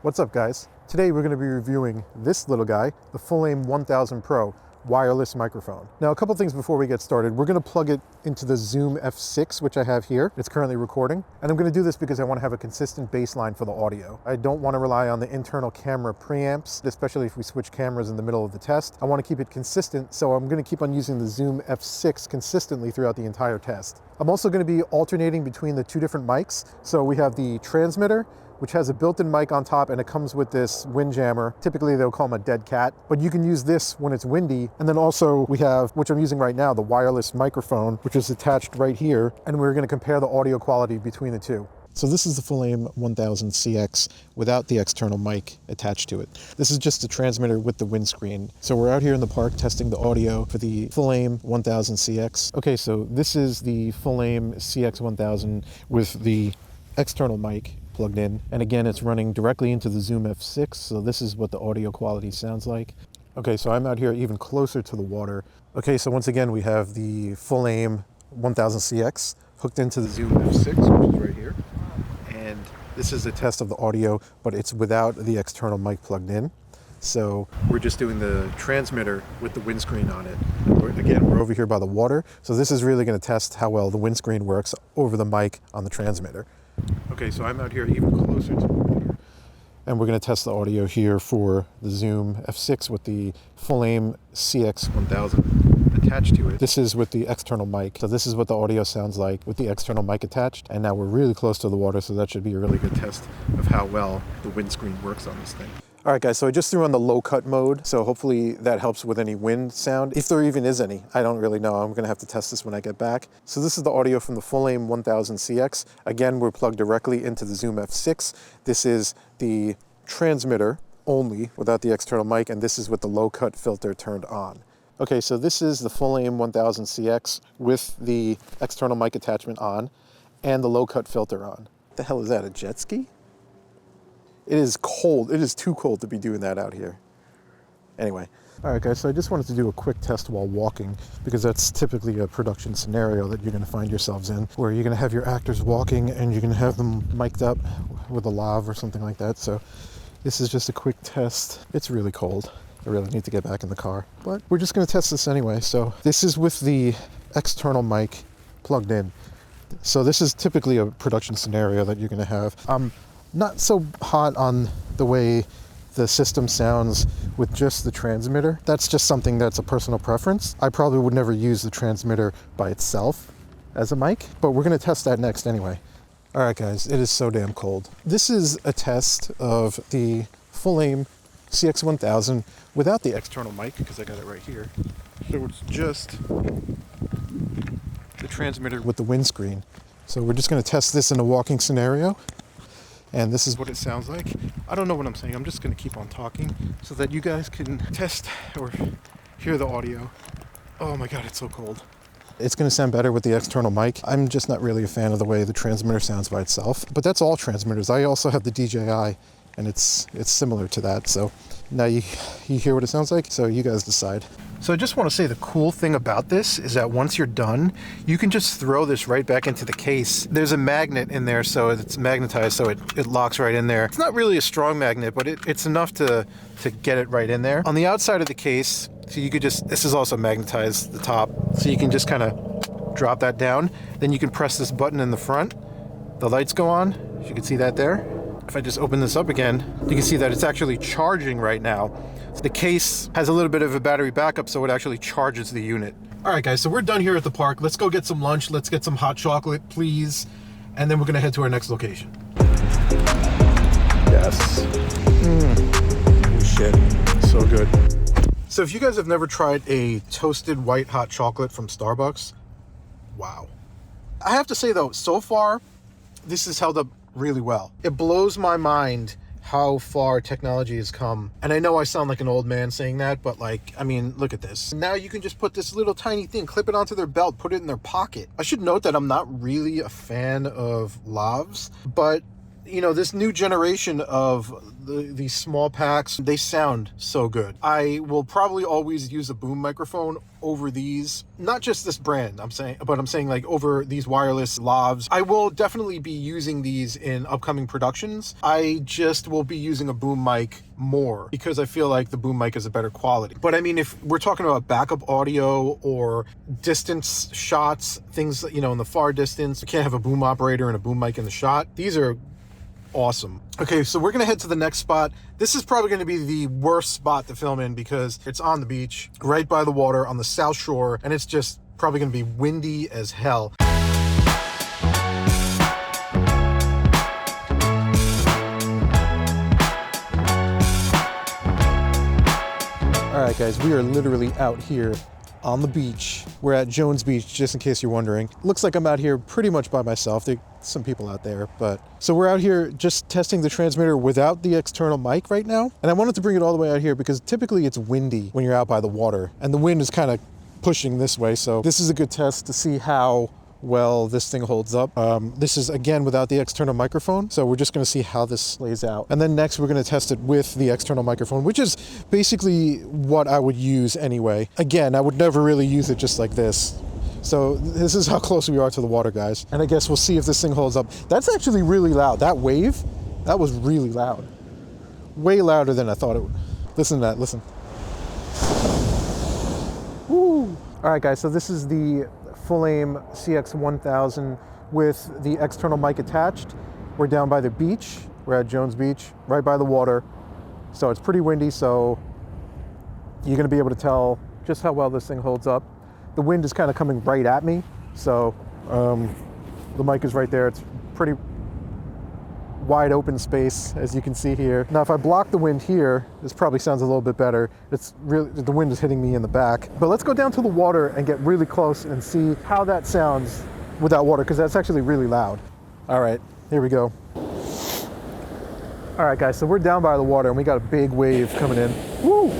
What's up, guys? Today we're going to be reviewing this little guy, the Fulaim F1000 Pro wireless microphone. Now, a couple things before we get started. We're going to plug it into the Zoom F6, which I have here. It's currently recording. And I'm going to do this because I want to have a consistent baseline for the audio. I don't want to rely on the internal camera preamps, especially if we switch cameras in the middle of the test. I want to keep it consistent, so I'm going to keep on using the Zoom F6 consistently throughout the entire test. I'm also going to be alternating between the two different mics. So we have the transmitter, which has a built-in mic on top, and it comes with this wind jammer. Typically they'll call them a dead cat, but you can use this when it's windy. And then also we have, which I'm using right now, the wireless microphone, which is attached right here. And we're gonna compare the audio quality between the two. So this is the Fulaim F1000CX without the external mic attached to it. This is just a transmitter with the windscreen. So we're out here in the park testing the audio for the Fulaim F1000CX. Okay, so this is the Fulaim CX1000 with the external mic plugged in, and again it's running directly into the Zoom F6, so this is what the audio quality sounds like. Okay, so I'm out here even closer to the water. Okay, so once again we have the Fulaim F1000CX hooked into the Zoom F6, which is right here, and this is a test of the audio, but it's without the external mic plugged in. So we're just doing the transmitter with the windscreen on it. We're over here by the water, so this is really going to test how well the windscreen works over the mic on the transmitter. Okay, so I'm out here even closer to the water, and we're going to test the audio here for the Zoom F6 with the Fulaim CX1000 attached to it. This is with the external mic, so this is what the audio sounds like with the external mic attached, and now we're really close to the water, so that should be a really good test of how well the windscreen works on this thing. All right, guys, so I just threw on the low cut mode, so hopefully that helps with any wind sound, if there even is any. I don't really know. I'm gonna have to test this when I get back. So this is the audio from the Fulaim F1000CX. Again, we're plugged directly into the Zoom F6. This is the transmitter only without the external mic, and this is with the low cut filter turned on. Okay, so this is the Fulaim F1000CX with the external mic attachment on and the low cut filter on. What the hell is that, a jet ski? It is cold. It is too cold to be doing that out here. Anyway. All right, guys, so I just wanted to do a quick test while walking, because that's typically a production scenario that you're going to find yourselves in, where you're going to have your actors walking and you're going to have them mic'd up with a lav or something like that. So this is just a quick test. It's really cold. I really need to get back in the car, but we're just going to test this anyway. So this is with the external mic plugged in. So this is typically a production scenario that you're going to have. Not so hot on the way the system sounds with just the transmitter. That's just something that's a personal preference. I probably would never use the transmitter by itself as a mic, but we're gonna test that next anyway. All right, guys, it is so damn cold. This is a test of the Fulaim CX1000 without the external mic, because I got it right here. So it's just the transmitter with the windscreen. So we're just gonna test this in a walking scenario. And this is what it sounds like. I don't know what I'm saying. I'm just going to keep on talking so that you guys can test or hear the audio. Oh my God, it's so cold. It's going to sound better with the external mic. I'm just not really a fan of the way the transmitter sounds by itself. But that's all transmitters. I also have the DJI, and it's similar to that. So now you hear what it sounds like. So you guys decide. So I just want to say the cool thing about this is that once you're done, you can just throw this right back into the case. There's a magnet in there, so it's magnetized, so it locks right in there. It's not really a strong magnet, but it's enough to get it right in there. On the outside of the case, so you could just, this is also magnetized, the top, so you can just kind of drop that down. Then you can press this button in the front. The lights go on. You can see that there. If I just open this up again, you can see that it's actually charging right now. The case has a little bit of a battery backup, so it actually charges the unit. All right, guys, so we're done here at the park. Let's go get some lunch. Let's get some hot chocolate, please. And then we're gonna head to our next location. Yes. Shit, so good. So if you guys have never tried a toasted white hot chocolate from Starbucks, wow. I have to say though, so far, this has held up really well. It blows my mind how far technology has come. And I know I sound like an old man saying that, but like, I mean, look at this. Now you can just put this little tiny thing, clip it onto their belt, put it in their pocket. I should note that I'm not really a fan of lavs, but you know, this new generation of these small packs, they sound so good. I will probably always use a boom microphone over these, not just this brand, I'm saying like over these wireless lavs. I will definitely be using these in upcoming productions. I just will be using a boom mic more because I feel like the boom mic is a better quality. But I mean, if we're talking about backup audio or distance shots, things, you know, in the far distance, you can't have a boom operator and a boom mic in the shot. These are awesome. Okay, so we're gonna head to the next spot. This is probably gonna be the worst spot to film in because it's on the beach, right by the water on the South Shore, and it's just probably gonna be windy as hell. All right, guys, we are literally out here on the beach. We're at Jones Beach, just in case you're wondering. Looks like I'm out here pretty much by myself. There's some people out there, but... So we're out here just testing the transmitter without the external mic right now. And I wanted to bring it all the way out here because typically it's windy when you're out by the water. And the wind is kind of pushing this way, so this is a good test to see how well this thing holds up. This is again without the external microphone, so we're just going to see how this plays out, and then next we're going to test it with the external microphone, which is basically what I would use anyway. Again, I would never really use it just like this. So this is how close we are to the water, guys, and I guess we'll see if this thing holds up. That's actually really loud. That wave, that was really loud, way louder than I thought it would. Listen to that. Listen. Woo. All right, guys, so this is the Fulaim CX1000 with the external mic attached. We're down by the beach. We're at Jones Beach, right by the water. So it's pretty windy, so you're gonna be able to tell just how well this thing holds up. The wind is kind of coming right at me, so the mic is right there. It's pretty wide open space, as you can see here. Now, if I block the wind here, this probably sounds a little bit better. It's really, the wind is hitting me in the back. But let's go down to the water and get really close and see how that sounds without water, because that's actually really loud. All right, here we go. All right, guys, so we're down by the water and we got a big wave coming in. Woo!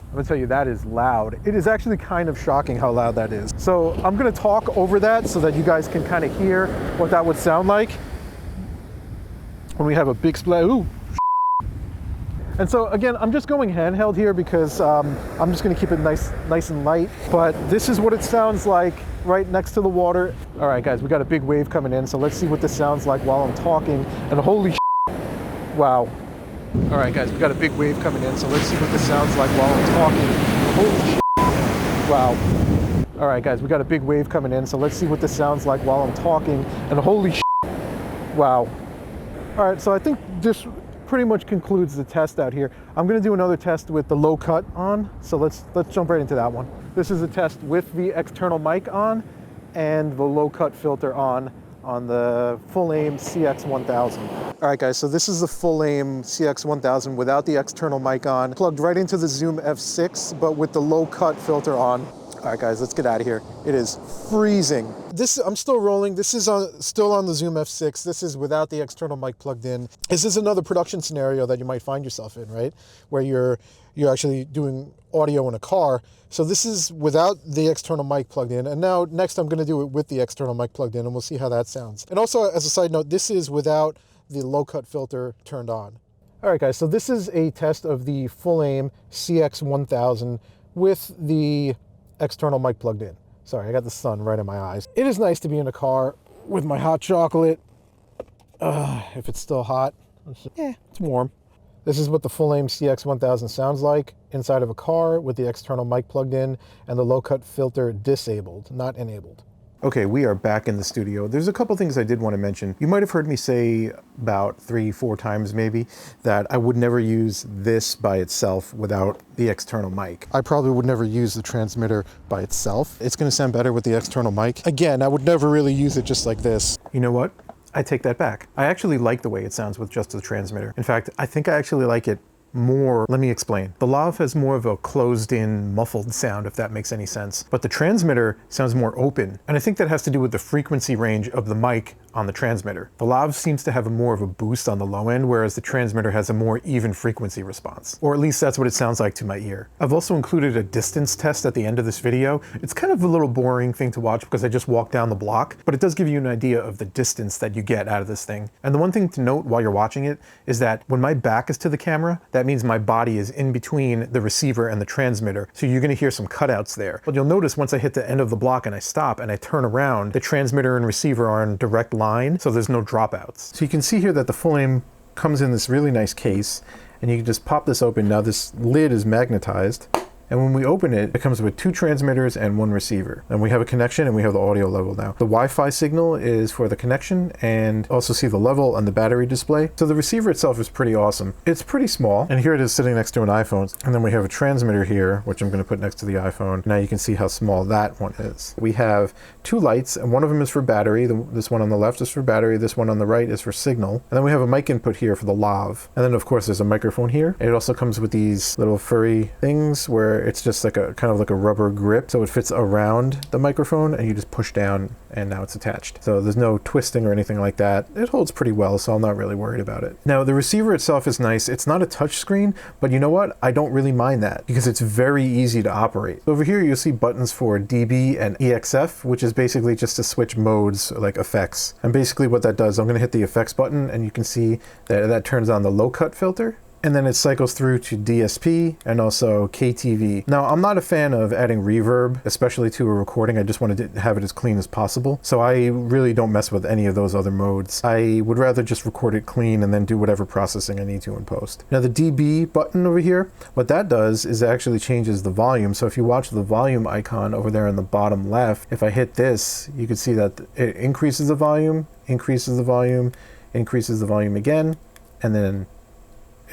I'm gonna tell you, that is loud. It is actually kind of shocking how loud that is. So I'm gonna talk over that so that you guys can kind of hear what that would sound like when we have a big splash. Ooh. And so again, I'm just going handheld here because I'm just gonna keep it nice and light. But this is what it sounds like right next to the water. All right, guys, we got a big wave coming in. So let's see what this sounds like while I'm talking. And holy wow. All right, guys, we got a big wave coming in, so let's see what this sounds like while I'm talking. Holy shit. Wow. All right, guys, we got a big wave coming in, so let's see what this sounds like while I'm talking. And holy shit. Wow. All right, so I think this pretty much concludes the test out here. I'm gonna do another test with the low cut on, so let's jump right into that one. This is a test with the external mic on and the low cut filter on the Fulaim CX1000. All right, guys, so this is the Fulaim CX1000 without the external mic on, plugged right into the Zoom F6, but with the low cut filter on. All right, guys, let's get out of here. It is freezing. I'm still rolling. This is still on the Zoom F6. This is without the external mic plugged in. This is another production scenario that you might find yourself in, right? Where you're actually doing audio in a car. So this is without the external mic plugged in. And now next I'm gonna do it with the external mic plugged in and we'll see how that sounds. And also, as a side note, this is without the low cut filter turned on. All right, guys, so this is a test of the Fulaim CX1000 with the external mic plugged in. Sorry, I got the sun right in my eyes. It is nice to be in a car with my hot chocolate. If it's still hot, it's warm. This is what the Fulaim CX1000 sounds like inside of a car with the external mic plugged in and the low cut filter disabled, not enabled. Okay, we are back in the studio. There's a couple things I did want to mention. You might have heard me say about 3-4 times maybe that I would never use this by itself without the external mic. I probably would never use the transmitter by itself. It's going to sound better with the external mic. Again, I would never really use it just like this. You know what? I take that back. I actually like the way it sounds with just the transmitter. In fact, I think I actually like it more. Let me explain. The lav has more of a closed-in, muffled sound, if that makes any sense. But the transmitter sounds more open. And I think that has to do with the frequency range of the mic on the transmitter. The lav seems to have more of a boost on the low end, whereas the transmitter has a more even frequency response. Or at least that's what it sounds like to my ear. I've also included a distance test at the end of this video. It's kind of a little boring thing to watch because I just walked down the block, but it does give you an idea of the distance that you get out of this thing. And the one thing to note while you're watching it is that when my back is to the camera, that means my body is in between the receiver and the transmitter. So you're gonna hear some cutouts there. But you'll notice once I hit the end of the block and I stop and I turn around, the transmitter and receiver are in direct line, so there's no dropouts. So you can see here that the Fulaim comes in this really nice case, and you can just pop this open. Now this lid is magnetized, and when we open it, it comes with 2 transmitters and 1 receiver. And we have a connection and we have the audio level now. The Wi-Fi signal is for the connection, and also see the level on the battery display. So the receiver itself is pretty awesome. It's pretty small, and here it is sitting next to an iPhone. And then we have a transmitter here, which I'm gonna put next to the iPhone. Now you can see how small that one is. We have 2 lights, and one of them is for battery. This one on the left is for battery. This one on the right is for signal. And then we have a mic input here for the lav. And then of course there's a microphone here. It also comes with these little furry things where it's just like a kind of like a rubber grip, so it fits around the microphone and you just push down and now it's attached. So there's no twisting or anything like that. It holds pretty well, so I'm not really worried about it. Now the receiver itself is nice. It's not a touch screen, but you know what? I don't really mind that because it's very easy to operate. Over here you'll see buttons for DB and EXF, which is basically just to switch modes like effects. And basically what that does, I'm gonna hit the effects button and you can see that that turns on the low cut filter. And then it cycles through to DSP and also KTV. Now, I'm not a fan of adding reverb, especially to a recording. I just wanted to have it as clean as possible. So I really don't mess with any of those other modes. I would rather just record it clean and then do whatever processing I need to in post. Now the DB button over here, what that does is it actually changes the volume. So if you watch the volume icon over there in the bottom left, if I hit this, you can see that it increases the volume, increases the volume, increases the volume again, and then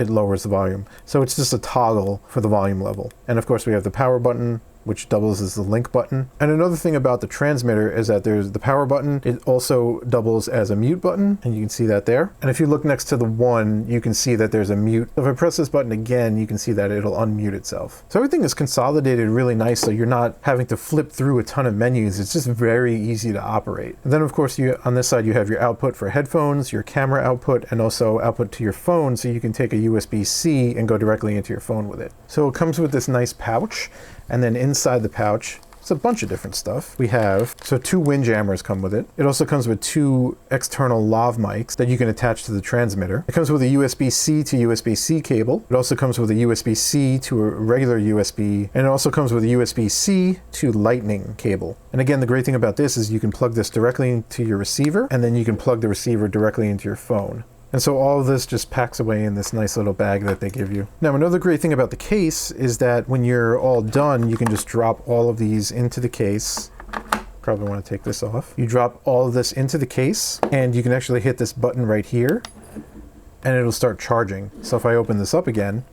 it lowers the volume. So it's just a toggle for the volume level. And of course we have the power button, which doubles as the link button. And another thing about the transmitter is that there's the power button. It also doubles as a mute button, and you can see that there. And if you look next to the 1, you can see that there's a mute. So if I press this button again, you can see that it'll unmute itself. So everything is consolidated really nice, so you're not having to flip through a ton of menus. It's just very easy to operate. And then of course, on this side, you have your output for headphones, your camera output, and also output to your phone, so you can take a USB-C and go directly into your phone with it. So it comes with this nice pouch, and then inside the pouch, it's a bunch of different stuff. We have, so 2 windjammers come with it. It also comes with 2 external lav mics that you can attach to the transmitter. It comes with a USB-C to USB-C cable. It also comes with a USB-C to a regular USB, and it also comes with a USB-C to lightning cable. And again, the great thing about this is you can plug this directly into your receiver, and then you can plug the receiver directly into your phone. And so all of this just packs away in this nice little bag that they give you. Now, another great thing about the case is that when you're all done, you can just drop all of these into the case. Probably want to take this off. You drop all of this into the case, and you can actually hit this button right here, and it'll start charging. So if I open this up again,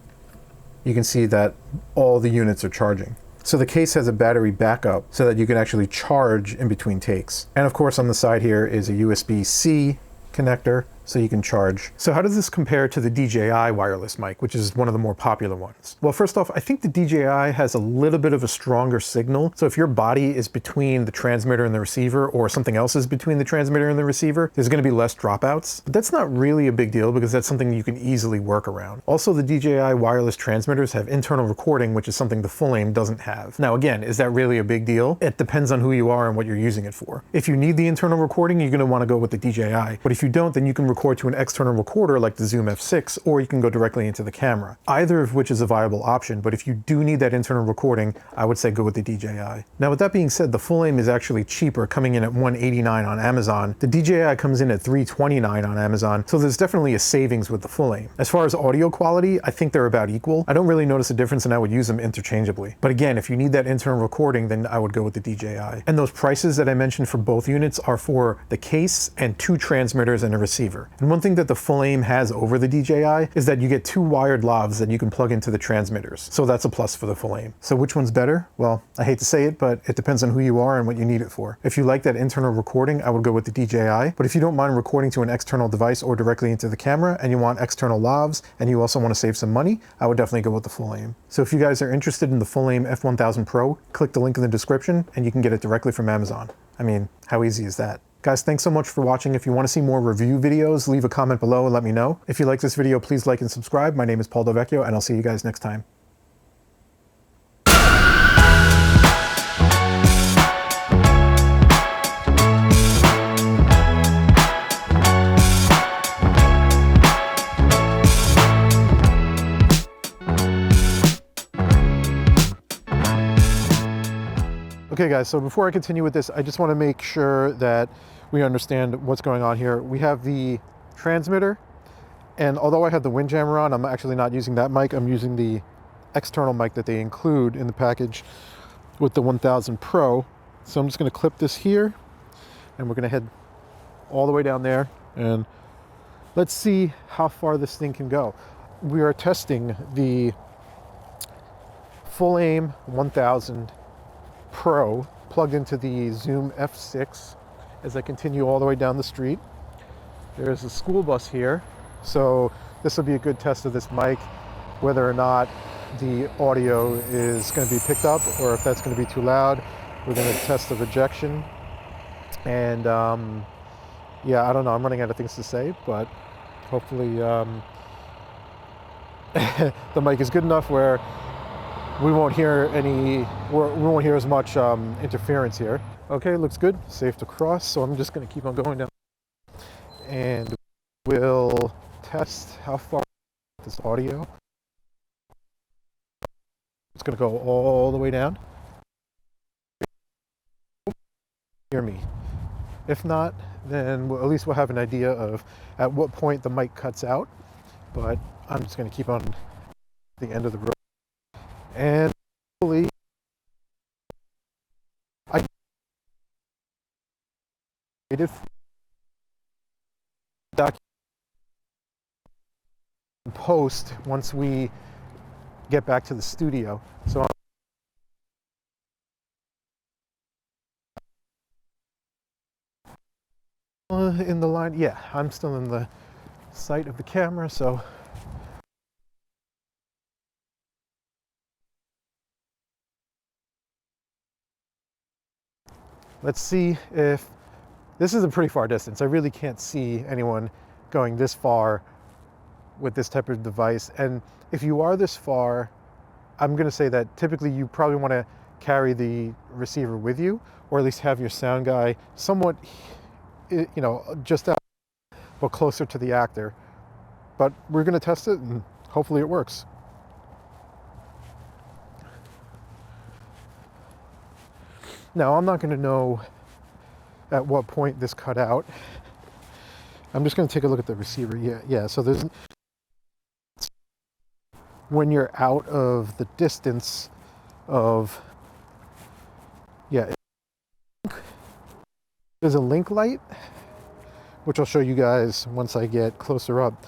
you can see that all the units are charging. So the case has a battery backup so that you can actually charge in between takes. And of course, on the side here is a USB-C connector, so you can charge. So how does this compare to the DJI wireless mic, which is one of the more popular ones? Well, first off, I think the DJI has a little bit of a stronger signal. So if your body is between the transmitter and the receiver, or something else is between the transmitter and the receiver, there's gonna be less dropouts. But that's not really a big deal because that's something you can easily work around. Also, the DJI wireless transmitters have internal recording, which is something the Fulaim doesn't have. Now again, is that really a big deal? It depends on who you are and what you're using it for. If you need the internal recording, you're gonna wanna go with the DJI. But if you don't, then you can record to an external recorder like the Zoom F6, or you can go directly into the camera. Either of which is a viable option, but if you do need that internal recording, I would say go with the DJI. Now with that being said, the Fulaim is actually cheaper, coming in at $189 on Amazon. The DJI comes in at $329 on Amazon, so there's definitely a savings with the Fulaim. As far as audio quality, I think they're about equal. I don't really notice a difference, and I would use them interchangeably. But again, if you need that internal recording, then I would go with the DJI. And those prices that I mentioned for both units are for the case and 2 transmitters and a receiver. And one thing that the Fulaim has over the DJI is that you get 2 wired lavs that you can plug into the transmitters. So that's a plus for the Fulaim. So which one's better? Well, I hate to say it, but it depends on who you are and what you need it for. If you like that internal recording, I would go with the DJI. But if you don't mind recording to an external device or directly into the camera, and you want external lavs, and you also want to save some money, I would definitely go with the Fulaim. So if you guys are interested in the Fulaim F1000 Pro, click the link in the description and you can get it directly from Amazon. I mean, how easy is that? Guys, thanks so much for watching. If you want to see more review videos, leave a comment below and let me know. If you like this video, please like and subscribe. My name is Paul Delvecchio, and I'll see you guys next time. Okay guys, so before I continue with this, I just want to make sure that we understand what's going on here. We have the transmitter, and although I have the Windjammer on, I'm actually not using that mic. I'm using the external mic that they include in the package with the 1000 Pro. So I'm just going to clip this here, and we're going to head all the way down there, and let's see how far this thing can go. We are testing the Fulaim 1000 Pro plugged into the Zoom F6 as I continue all the way down the street. There's a school bus here, so this will be a good test of this mic, whether or not the audio is going to be picked up or if that's going to be too loud. We're going to test the rejection, and yeah, I don't know, I'm running out of things to say, but hopefully the mic is good enough where we won't hear as much interference here. Okay, looks good, safe to cross, so I'm just going to keep on going down and we'll test how far this audio. It's going to go all the way down. Hear me. If not, then at least we'll have an idea of at what point the mic cuts out, but I'm just going to keep on the end of the road. And hopefully I did document post once we get back to the studio. So I'm in the line. Yeah, I'm still in the sight of the camera, so let's see if this is a pretty far distance. I really can't see anyone going this far with this type of device. And if you are this far, I'm going to say that typically you probably want to carry the receiver with you, or at least have your sound guy somewhat, you know, just out, but closer to the actor. But we're going to test it and hopefully it works. Now, I'm not going to know at what point this cut out. I'm just going to take a look at the receiver. Yeah. So there's, when you're out of the distance of, yeah, there's a link light, which I'll show you guys once I get closer up.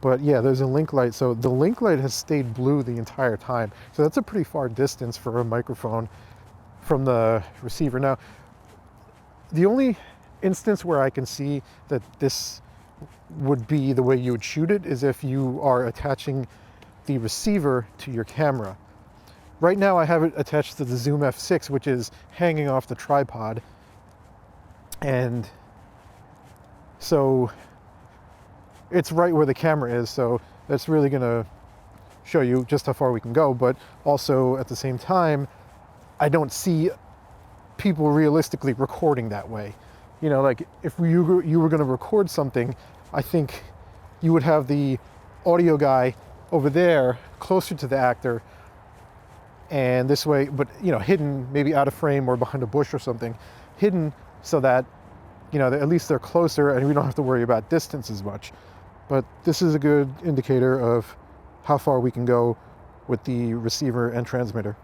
But yeah, there's a link light. So the link light has stayed blue the entire time. So that's a pretty far distance for a microphone from the receiver. Now, the only instance where I can see that this would be the way you would shoot it is if you are attaching the receiver to your camera. Right now I have it attached to the Zoom F6, which is hanging off the tripod, and so it's right where the camera is, so that's really gonna show you just how far we can go. But also at the same time, I don't see people realistically recording that way. You know, like if you were going to record something, I think you would have the audio guy over there closer to the actor, and this way, but you know, hidden, maybe out of frame or behind a bush or something, hidden, so that, you know, at least they're closer and we don't have to worry about distance as much. But this is a good indicator of how far we can go with the receiver and transmitter.